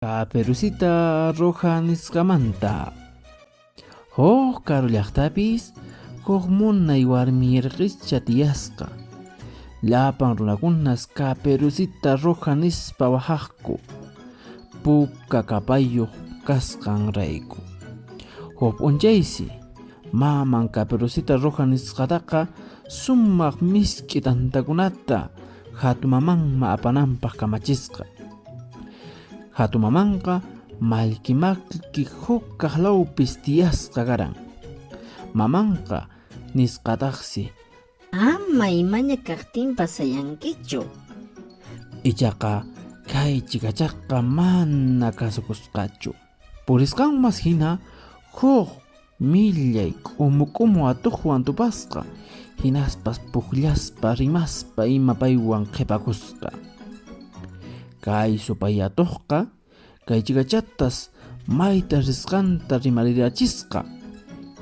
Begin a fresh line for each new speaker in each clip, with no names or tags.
Caperucita Roja nisqamanta. Huk karu llaqtapis huk munay warmi irqischa tiyasqa. Llapan runakunas Caperucita Roja nispa waqaqku. Puka kapayuq kasqan rayku. Huk p'unchaysi maman Caperucita Roja nisqataqa sumaq misk'i tantakunata hatumamanma apananpaq kamachisqa. Hatumamanqa malki huk kaqlawpis tiyasqa karan. Mamanqa nisqataqsi
ama imaña kaqtinpas sayankichu.
Ichaqa kay chikachaqa mana kasukusqachu. Purisqanmas hina huk millay k'umu atuqwan tupasqa. Hinaspas puqllaspa rimaspa ima paywan qhipakusqa. Kay supay atuqqa kay chikachatas mayta risqanta rimarirachisqa.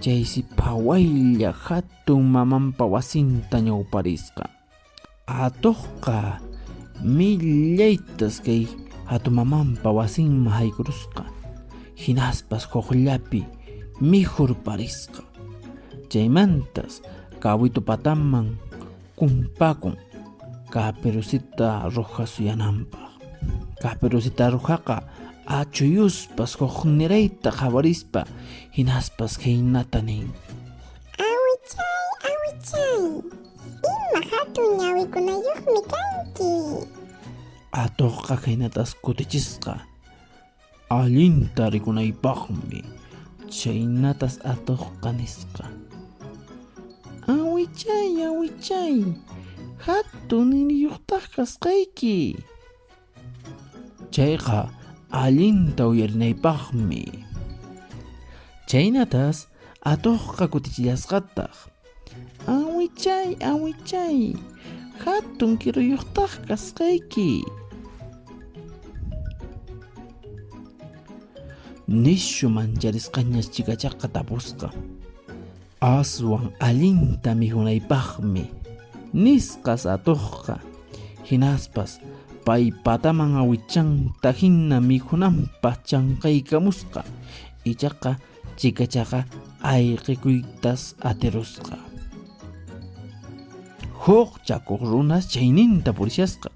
Chaysi phawaylla hatun mamanpa wasinta ñawparisqa. Atuqqa millaytas kay hatun mamanpa wasinman haykurusqa. Hinaspas huqllapi mihur parisqa. Chaymantas kawitu patanman kumpakun Caperucita Roja suyananpaq. Caperucita Rojaqa achuyuspas huk qawarispa hinaspas haynata nin:
Awichay, ima hatun ñawikunayuqmi kanki.
Atuqqa haynatas kutichisqa. Allinta rikunaypaqmi. Chaynatas atuqqa nisqa: Awichay, hatun niriyuqtaq kasqayki. Chayqa allinta uyarinaypaqmi. Chaynatas atuqqa kutichillasqataq: Awichay, hatun kiruyuqtaq kasqayki. Nishu mancharisqañas chikachaqa tapusqa: Aswan allinta mihunaypaqmi nisqas atuqqa. Hinaspas pay pataman awichanta hina mihunanpaq chanqaykamusqa. Ichaqa chikachaqa ayqikuytas atirusqa. Huk chakuq runas chayninta purishasqa.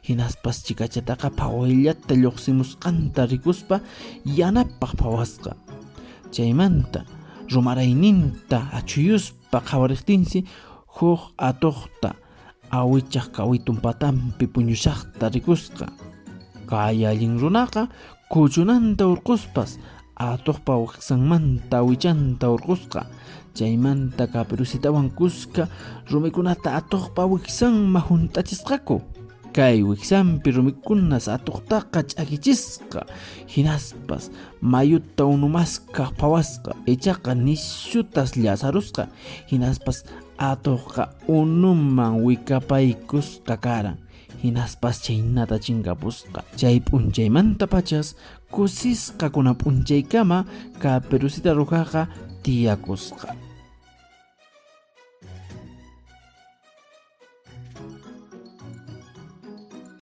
Hinaspas chikachataqa phawayllata lluqsimusqanta rikuspa yanapaq phawasqa. Chaymanta rumarayninta achuyuspa qhawariqtinsi huk atuqta awichaq kawitun patanpi puñushaqta rikusqa. Kay allin runaqa kuchunanta urquspas atuqpa wiqsanmanta awichanta urqusqa. Chaymanta Caperucitawan kuska rumikunata atuqpa wiqsanman hunt'achisqaku. Kay wiqsanpi rumikunas atuqtaqa ch'akichisqa. Hinaspas mayuta unumaskaq phawasqa. Ichaqa nishutas llasarusqa. Hinaspas atuqqa unuman wikapaykusqa karan. Hinaspas chaynata chinkapusqa. Chay p'unchaymanta pachas kusisqa kuna p'unchaykama Caperucita Rojaqa tiyakusqa.